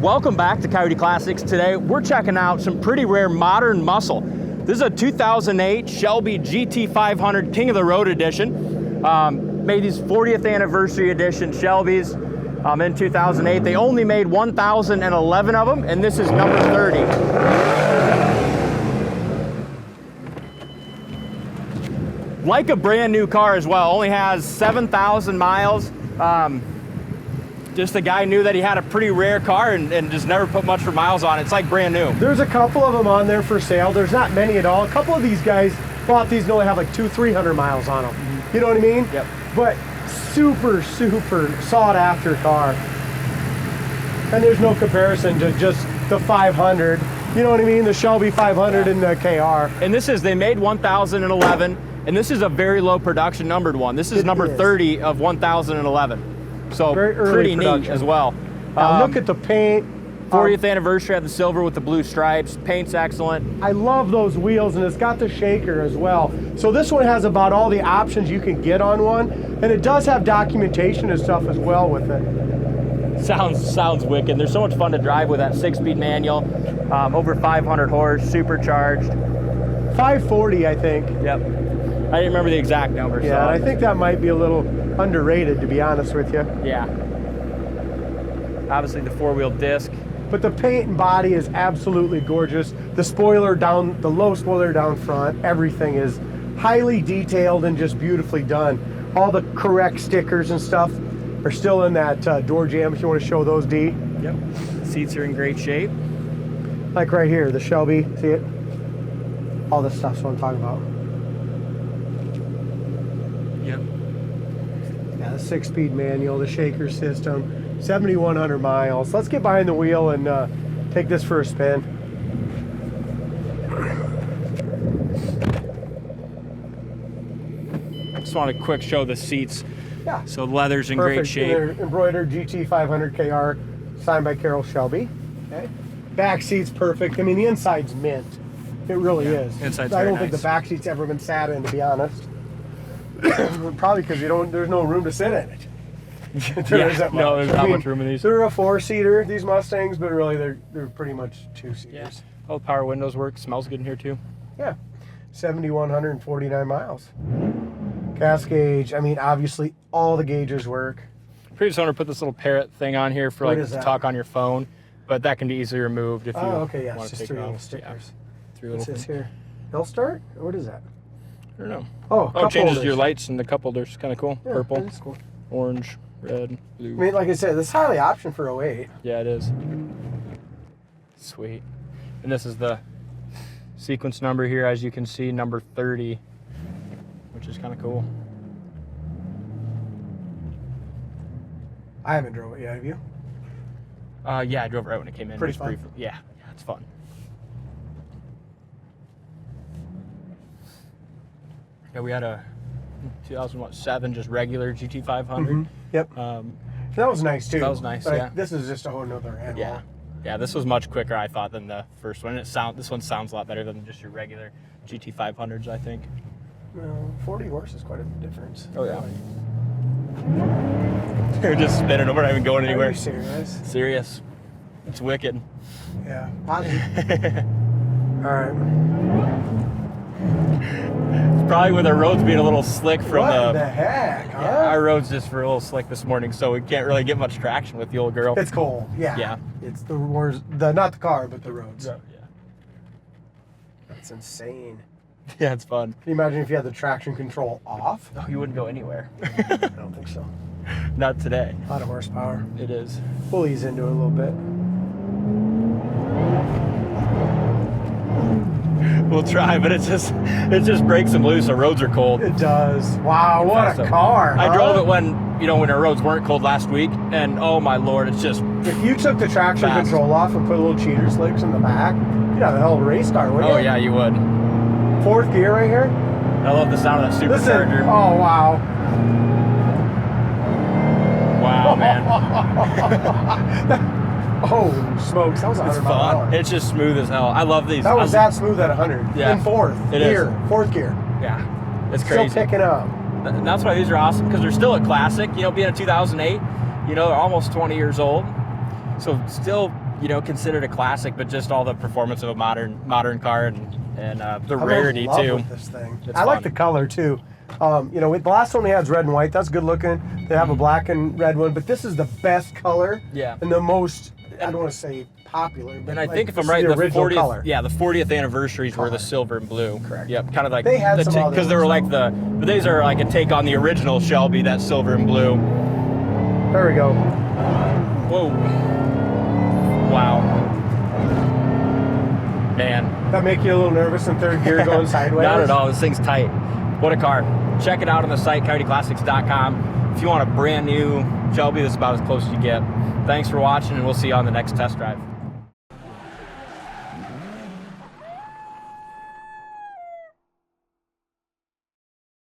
Welcome back to Coyote Classics. Today we're checking out some pretty rare modern muscle. This is a 2008 Shelby GT500 King of the Road edition. Made these 40th anniversary edition Shelbys in 2008. They only made 1,011 of them, and this is number 30. Like a brand new car as well, only has 7,000 miles. Just the guy knew that he had a pretty rare car and just never put much for miles on it. It's like brand new. There's a couple of them on there for sale. There's not many at all. A couple of these guys bought these and only have like 200-300 miles on them. You know what I mean? Yep. But super sought after car. And there's no comparison to just the 500. You know what I mean? The Shelby 500 and the KR. And this is, they made 1,011, and this is a very low production numbered one. This is number 30 of 1,011. So pretty neat as well. Now look at the paint. 40th anniversary, had the silver with the blue stripes. Paint's excellent. I love those wheels, and it's got the shaker as well. So this one has about all the options you can get on one, and it does have documentation and stuff as well with it. Sounds wicked. They're so much fun to drive with that 6-speed manual. Over 500 horse, supercharged. 540, I think. Yep. I didn't remember the exact number. Yeah, so I think that might be a little underrated, to be honest with you. Yeah. Obviously the 4-wheel disc. But the paint and body is absolutely gorgeous. The spoiler down, the low spoiler down front, everything is highly detailed and just beautifully done. All the correct stickers and stuff are still in that door jamb if you want to show those, D. Yep. Seats are in great shape. Like right here, the Shelby, see it? All this stuff's what I'm talking about. Yep. Yeah, the 6-speed manual, the shaker system, 7,100 miles. Let's get behind the wheel and take this for a spin. Just want to quick show the seats. Yeah. So leather's in Perfect. great shape. They're embroidered GT500KR, signed by Carol Shelby. Okay. Back seat's perfect. I mean, the inside's mint. It really is. Inside's I very don't think the back seat's ever been sat in, to be honest. Probably because there's no room to sit in it. There's not much room in these. They're a 4-seater, these Mustangs, but really they're pretty much 2-seaters. Yeah. All the power windows work. Smells good in here too. Yeah. 7,149 miles. Gas gauge. I mean, obviously all the gauges work. Previous owner put this little parrot thing on here for like to talk on your phone, but that can be easily removed if you want to it's just take 3 it little off. stickers. Yeah. 3 What's little this things. here? Hill start? Or what is that? I don't know. Oh, it changes holders. your lights and the cup holders. Kind of cool. Yeah, Purple, that is cool. orange, red, blue. I mean, like I said, this is highly optioned for 08. Yeah, it is. Sweet. And this is the sequence number here, as you can see, number 30, which is kind of cool. I haven't drove it yet, have you? Yeah, I drove it right when it came in. Pretty Just fun. briefly. Yeah, it's fun. Yeah, we had a 2007 just regular GT500. Mm-hmm. Yep. That was nice too. That was nice, but yeah. This is just a whole nother animal. Yeah, this was much quicker, I thought, than the first one. This one sounds a lot better than just your regular GT500s, I think. Well, 40 horse is quite a difference. Oh yeah. They're just spinning. We're not even going anywhere. Are you serious? Serious. It's wicked. Yeah. All right. Probably with our roads being a little slick from what the heck? Huh? Yeah, our roads just were a little slick this morning, so we can't really get much traction with the old girl. It's cold. Yeah. Yeah. It's the not the car, but the roads. Yeah. That's insane. Yeah, it's fun. Can you imagine if you had the traction control off? No, you wouldn't go anywhere. I don't think so. Not today. A lot of horsepower. It is. We'll ease into it a little bit. We'll try, but it just breaks them loose. The roads are cold. It does. Wow, what a car! I drove it when our roads weren't cold last week, and oh my lord, it's just. If you took the traction fast. control off and put little cheater slicks in the back, you'd have a hell of a race car, wouldn't you? Oh yeah, you would. 4th gear right here. I love the sound of that Listen. supercharger. Oh wow. Wow, man. Holy smokes, that was 100 It's miles an hour. fun. It's just smooth as hell. I love these. That was that smooth at 100. Yeah. In 4th It gear. is. 4th gear. Yeah, it's crazy. Still picking up. And that's why these are awesome, because they're still a classic. Being a 2008, they're almost 20 years old. So still you know, considered a classic, but just all the performance of a modern car and the I'm rarity in love too. with this thing. It's I like fun. the color too. You know, the last one we had is red and white. That's good looking. They have a black and red one, but this is the best color. Yeah. And the most, I don't want to say popular, but And I like, think if this I'm is right, the the original 40th, color. yeah, the 40th anniversaries were the Color. silver and blue. Correct. Yep, kind of like They had some other because they were ones, like but these are like a take on the original Shelby, that silver and blue. There we go. Whoa. Wow. Man. That make you a little nervous in third gear going sideways? Not at all. This thing's tight. What a car. Check it out on the site, coyoteclassics.com. If you want a brand new Shelby, this is about as close as you get. Thanks for watching, and we'll see you on the next test drive.